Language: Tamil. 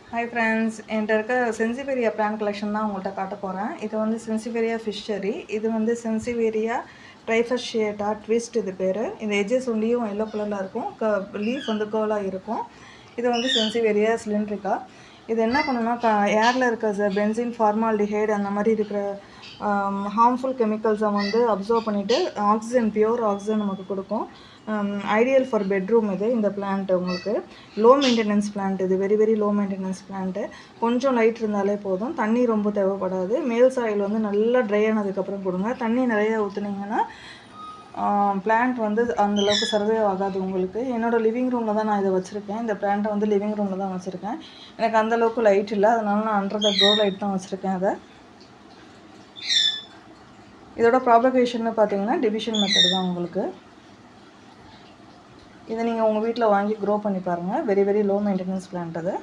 ஹாய் ஃப்ரெண்ட்ஸ், என்கிட்ட இருக்க சென்சிவேரியா பிளான்ட் கலெக்ஷன் தான் உங்கள்கிட்ட காட்ட போகிறேன். இது வந்து சென்சிவேரியா ஃபிஷ்ஷரி. இது வந்து சென்சிவேரியா ட்ரைஃபஷியேட்டா ட்விஸ்ட் இது பேர். இந்த எஜ்ஜஸ் ஒண்டியும் எல்லோ கலரில் இருக்கும். லீஃப் வந்து கேர்லாக இருக்கும். இது வந்து சென்சிவேரியா சிலிண்ட்ரிக்கா. இது என்ன பண்ணுன்னா ஏரில் இருக்க பென்சின், ஃபார்மால்டிஹைடு அந்த மாதிரி இருக்கிற ஹார்ம்ஃபுல் கெமிக்கல்ஸை வந்து அப்சர்வ் பண்ணிவிட்டு ஆக்சிஜன், பியூர் ஆக்சிஜன் நமக்கு கொடுக்கும். ஐடியல் ஃபார் பெட்ரூம் இது. இந்த பிளான்ட் உங்களுக்கு லோ மெயின்டெனன்ஸ் பிளான்ட். இது வெரி லோ மெயின்டெனன்ஸ் பிளான்ட்டு. கொஞ்சம் லைட் இருந்தாலே போதும், தண்ணி ரொம்ப தேவைப்படாது. மேல் சாயில் வந்து நல்லா ட்ரை ஆனதுக்கப்புறம் கொடுங்க. தண்ணி நிறைய ஊற்றுனீங்கன்னா பிளான்ட் வந்து அந்தளவுக்கு சர்வே ஆகாது உங்களுக்கு. என்னோடய லிவிங் ரூமில் தான் நான் இதை வச்சுருக்கேன். இந்த பிளான்ட்டை வந்து லிவிங் ரூமில் தான் வச்சுருக்கேன். எனக்கு அந்தளவுக்கு லைட் இல்லை, அதனால நான் அண்டர் த க்ரோ லைட் தான் வச்சுருக்கேன். அதை இதோட ப்ராபகேஷன்னு பார்த்தீங்கன்னா டிவிஷன் மெத்தட் தான் உங்களுக்கு. இதை நீங்கள் உங்கள் வீட்டில் வாங்கி க்ரோ பண்ணி பாருங்கள். வெரி லோ மெயின்டெனன்ஸ் பிளான்ட் அது.